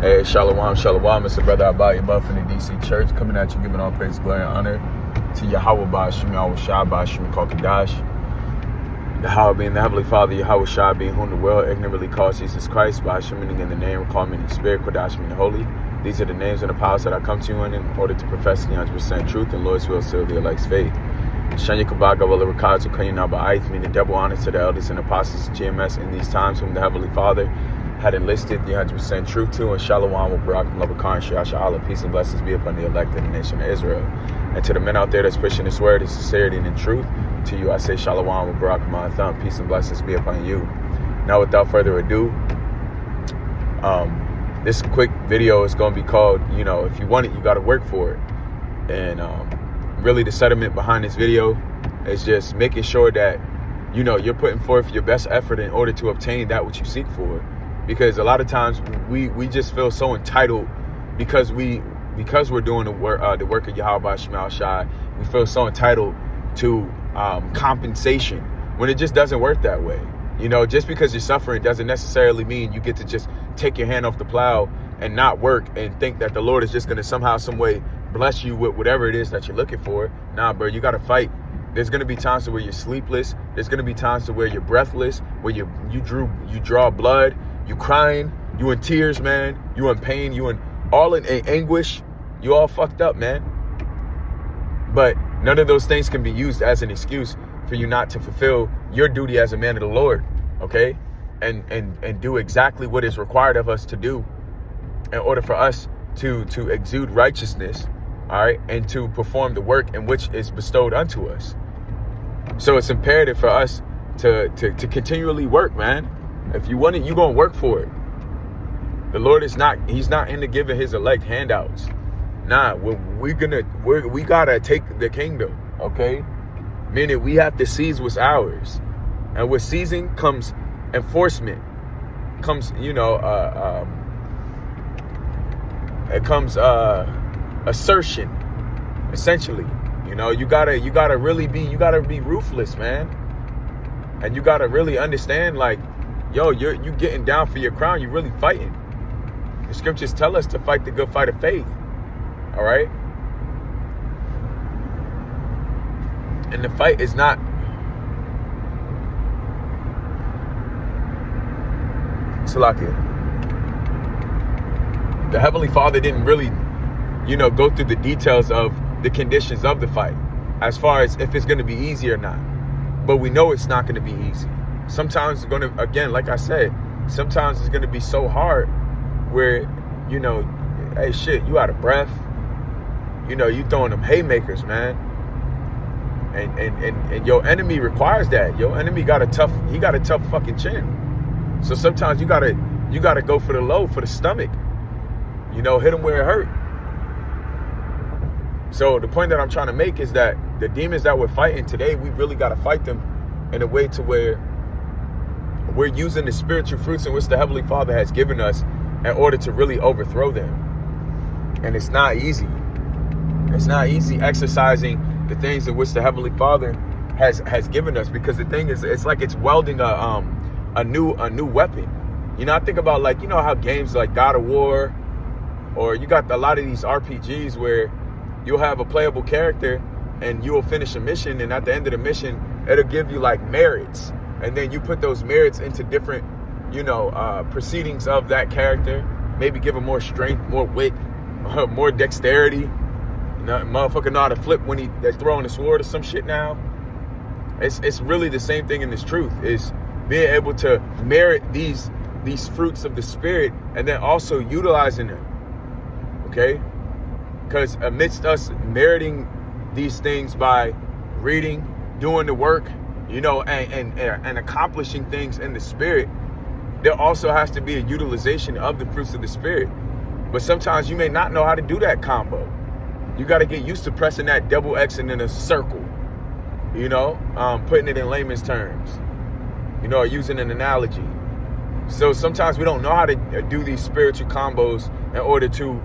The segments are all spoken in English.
Hey, Shalom, Shalom. It's the brother Abaya Buff in the DC Church, coming at you, giving all praise, glory, and honor to Yahweh Ba'ashim, Yahweh Shai, Ba'ashim, Kokadash. Yahweh being the Heavenly Father, Yahweh Shai being whom the world ignorantly calls Jesus Christ, Ba'ashim meaning in the name, call meaning spirit, Kodash meaning holy. These are the names and the powers that I come to you in order to profess the 100% truth and Lord's will seal the elect's faith. Shanya Kabaga will record to Kanyana Ba'aith, meaning double honor to the elders and apostles of GMS in these times, whom the Heavenly Father had enlisted the 100% truth to, and Shalom with Barak and Labakar and Shia Allah, peace and blessings be upon the elect and the nation of Israel. And to the men out there that's pushing this word in sincerity and in truth, to you I say Shalom with Barak and Thumb, peace and blessings be upon you. Now without further ado, this quick video is going to be called, if you want it, you got to work for it. And really the sentiment behind this video is just making sure that, you're putting forth your best effort in order to obtain that which you seek for. Because a lot of times we just feel so entitled because we're doing the work of Yahweh Shema Shai. We feel so entitled to compensation when it just doesn't work that way. Just because you're suffering doesn't necessarily mean you get to just take your hand off the plow and not work and think that the Lord is just going to somehow, some way bless you with whatever it is that you're looking for. Nah, bro, you got to fight. There's going to be times to where you're sleepless. There's going to be times to where you're breathless, where you draw blood. You crying, you in tears, man. You in pain, you in all in anguish. You all fucked up, man. But none of those things can be used as an excuse for you not to fulfill your duty as a man of the Lord, okay? And do exactly what is required of us to do in order for us to exude righteousness, all right, and to perform the work in which is bestowed unto us. So it's imperative for us to continually work, man. If you want it, you're going to work for it. The Lord he's not into giving his elect handouts. Nah, we got to take the kingdom, okay? Meaning we have to seize what's ours. And with seizing comes enforcement. Comes, it comes assertion, essentially. You gotta really be ruthless, man. And you gotta really understand, like, yo, you getting down for your crown. You really fighting. The scriptures tell us to fight the good fight of faith. All right. And the fight is not Salakia. The Heavenly Father didn't really, go through the details of the conditions of the fight as far as if it's going to be easy or not. But we know it's not going to be easy. Sometimes it's going to, again, like I said, sometimes it's going to be so hard where, hey, shit, you out of breath. You throwing them haymakers, man. And your enemy requires that. Your enemy got a tough fucking chin. So sometimes you gotta go for the low, for the stomach. Hit them where it hurt. So the point that I'm trying to make is that the demons that we're fighting today, we really got to fight them in a way to where we're using the spiritual fruits in which the Heavenly Father has given us in order to really overthrow them. And it's not easy. It's not easy exercising the things in which the Heavenly Father has given us, because the thing is, it's like it's welding a new weapon. I think about, like, how games like God of War, or you got a lot of these RPGs where you'll have a playable character and you will finish a mission, and at the end of the mission, it'll give you like merits. And then you put those merits into different, proceedings of that character. Maybe give him more strength, more wit, more dexterity. Motherfucker know how to flip when they're throwing a sword or some shit now. It's really the same thing in this truth, is being able to merit these fruits of the Spirit and then also utilizing them. Okay? Because amidst us meriting these things by reading, doing the work, and accomplishing things in the Spirit, there also has to be a utilization of the fruits of the Spirit. But sometimes you may not know how to do that combo. You got to get used to pressing that double X and in a circle, putting it in layman's terms, using an analogy. So sometimes we don't know how to do these spiritual combos in order to,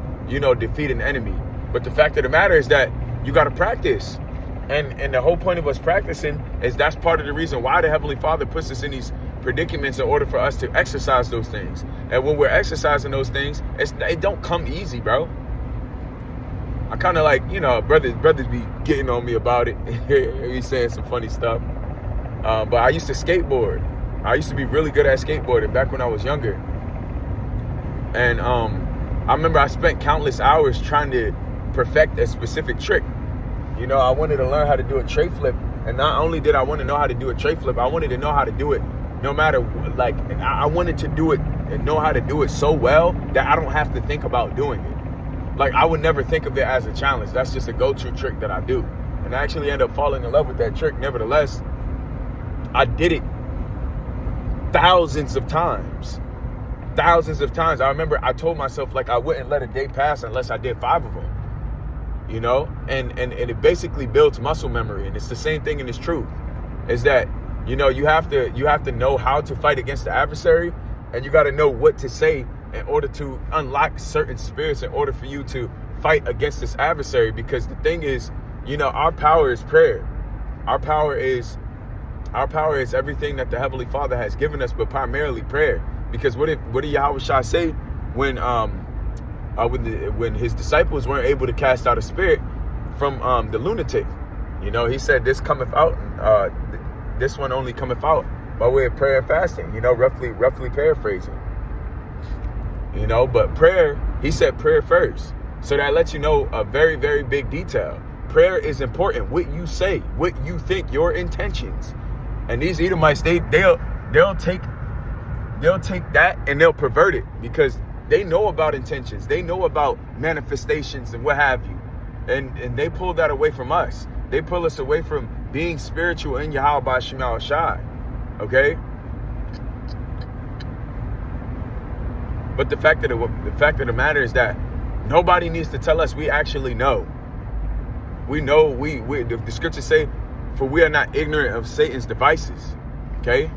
defeat an enemy. But the fact of the matter is that you got to practice. And the whole point of us practicing is that's part of the reason why the Heavenly Father puts us in these predicaments in order for us to exercise those things. And when we're exercising those things, it don't come easy, bro. I kind of like, brothers be getting on me about it. He's saying some funny stuff. But I used to skateboard. I used to be really good at skateboarding back when I was younger. And I remember I spent countless hours trying to perfect a specific trick. I wanted to learn how to do a tray flip. And not only did I want to know how to do a tray flip, I wanted to know how to do it no matter, I wanted to do it and know how to do it so well that I don't have to think about doing it. Like, I would never think of it as a challenge. That's just a go-to trick that I do. And I actually end up falling in love with that trick. Nevertheless, I did it thousands of times. I remember I told myself, I wouldn't let a day pass unless I did 5 of them. And it basically builds muscle memory. And it's the same thing in this truth. Is that, you have to know how to fight against the adversary, and you got to know what to say in order to unlock certain spirits in order for you to fight against this adversary. Because the thing is, our power is prayer. Our power is everything that the Heavenly Father has given us, but primarily prayer. Because what did Yahweh Shai say when his disciples weren't able to cast out a spirit from the lunatic? He said, this cometh out, this one only cometh out by way of prayer and fasting, roughly paraphrasing. But prayer, he said prayer first. So that lets you know a very, very big detail. Prayer is important. What you say, what you think, your intentions. And these Edomites, they'll take that and they'll pervert it, because they know about intentions. They know about manifestations and what have you. And they pull that away from us. They pull us away from being spiritual in Yahweh B'Shem Yahushai. Okay? But the fact of the matter is that nobody needs to tell us. We actually know. We know. The scriptures say, for we are not ignorant of Satan's devices. Okay?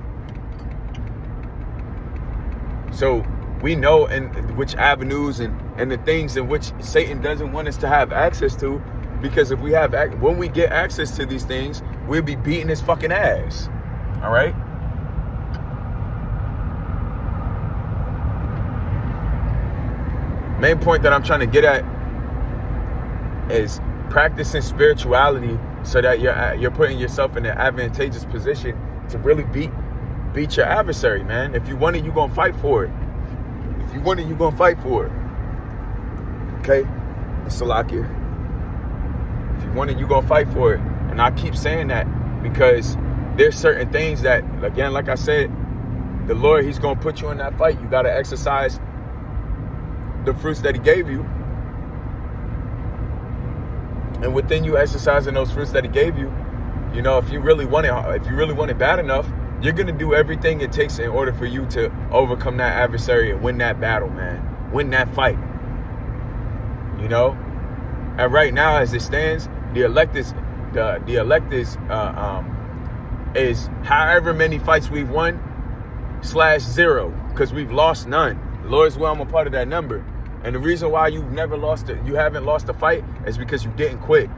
So we know in which avenues and the things in which Satan doesn't want us to have access to, because when we get access to these things, we'll be beating his fucking ass. All right? Main point that I'm trying to get at is practicing spirituality so that you're putting yourself in an advantageous position to really beat your adversary, man. If you want it, you're going to fight for it. If you want it, you're going to fight for it. Okay? It's Salakia. If you want it, you're going to fight for it. And I keep saying that because there's certain things that, again, like I said, the Lord, he's going to put you in that fight. You got to exercise the fruits that he gave you. And within you exercising those fruits that he gave you, if you really want it bad enough, you're going to do everything it takes in order for you to overcome that adversary and win that battle, man. Win that fight. And right now, as it stands, the elect is however many fights we've won /0, because we've lost none. The Lord's will, I'm a part of that number. And the reason why you haven't lost a fight is because you didn't quit.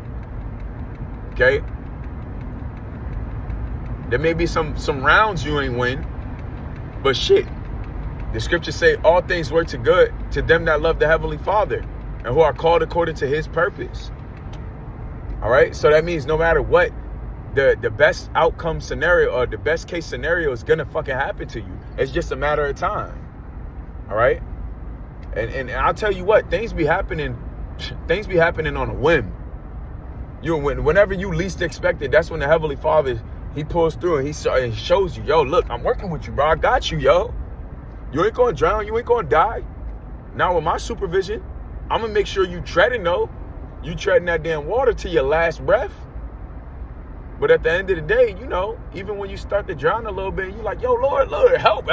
Okay? There may be some rounds you ain't win, but shit. The scriptures say all things work to good to them that love the Heavenly Father and who are called according to his purpose. All right? So that means no matter what, the best outcome scenario or the best case scenario is going to fucking happen to you. It's just a matter of time. All right? And I'll tell you what, things be happening on a whim. Whenever you least expect it, that's when the Heavenly Father, he pulls through and he shows you, yo, look, I'm working with you, bro. I got you, yo. You ain't gonna drown. You ain't gonna die. Now with my supervision, I'm gonna make sure you treading, though. You treading that damn water to your last breath. But at the end of the day, even when you start to drown a little bit, you're like, yo, Lord, help.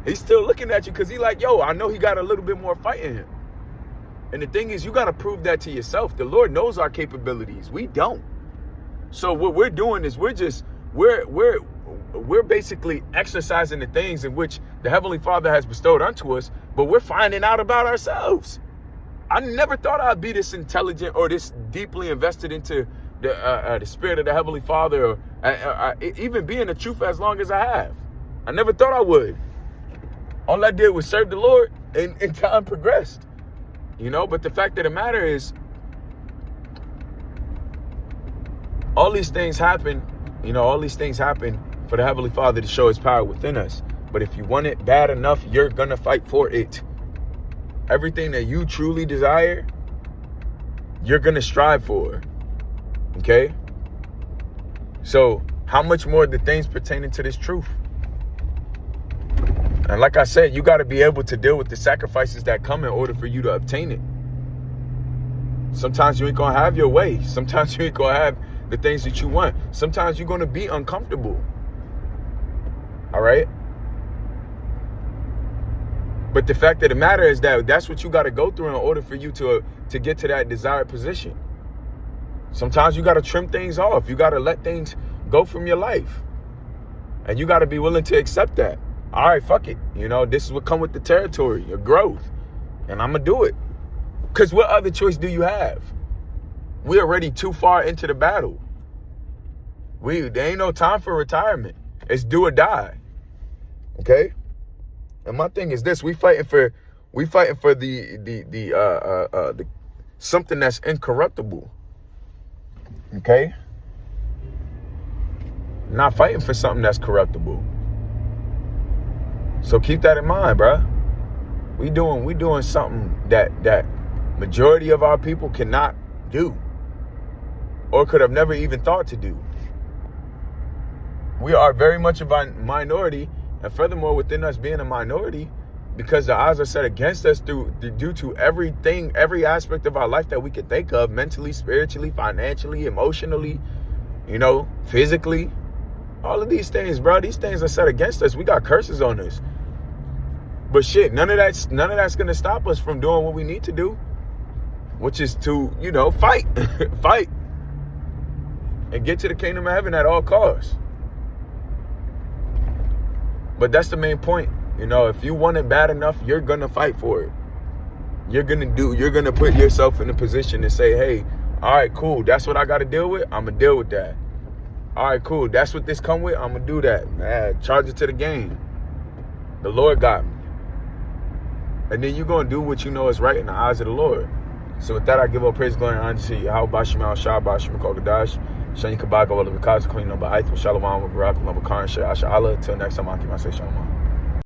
He's still looking at you because he's like, yo, I know he got a little bit more fight in him. And the thing is, you got to prove that to yourself. The Lord knows our capabilities. We don't. So what we're doing is we're basically exercising the things in which the Heavenly Father has bestowed unto us, but we're finding out about ourselves. I never thought I'd be this intelligent or this deeply invested into the spirit of the Heavenly Father, or even being the truth as long as I have. I never thought I would. All I did was serve the Lord, and time progressed. But the fact of the matter is, all these things happen, for the Heavenly Father to show his power within us. But if you want it bad enough, you're going to fight for it. Everything that you truly desire, you're going to strive for. Okay? So how much more the things pertaining to this truth? And like I said, you got to be able to deal with the sacrifices that come in order for you to obtain it. Sometimes you ain't going to have your way. Sometimes you ain't going to have the things that you want. Sometimes you're going to be uncomfortable. All right? But the fact of the matter is that that's what you got to go through in order for you to get to that desired position. Sometimes you got to trim things off. You got to let things go from your life. And you got to be willing to accept that. All right, fuck it. This is what come with the territory, your growth. And I'm going to do it. Because what other choice do you have? We're already too far into the battle. There ain't no time for retirement. It's do or die. Okay? And my thing is this: we fighting for the something that's incorruptible. Okay? Not fighting for something that's corruptible. So keep that in mind, bruh. We doing something that majority of our people cannot do, or could have never even thought to do. We are very much a minority, and furthermore, within us being a minority, because the odds are set against us due to everything, every aspect of our life that we can think of, mentally, spiritually, financially, emotionally, physically. All of these things, bro, these things are set against us. We got curses on us. But shit, none of that's gonna stop us from doing what we need to do, which is to, fight. Fight. And get to the kingdom of heaven at all costs. But that's the main point. If you want it bad enough, you're gonna fight for it. You're gonna put yourself in a position to say, hey, all right, cool, that's what I gotta deal with, I'm gonna deal with that. All right, cool, that's what this come with, I'm gonna do that. Man, charge it to the game. The Lord got me. And then you're gonna do what you know is right in the eyes of the Lord. So with that, I give all praise, glory, and honor to you. How Bashim al Shah, Bashim Kokadash, Shani Kabaga, Walla Bakaza, Queen number Aith, Shalom, Barak, Lama Karan, Shah, Allah. Till next time, I'll keep my say Shalom.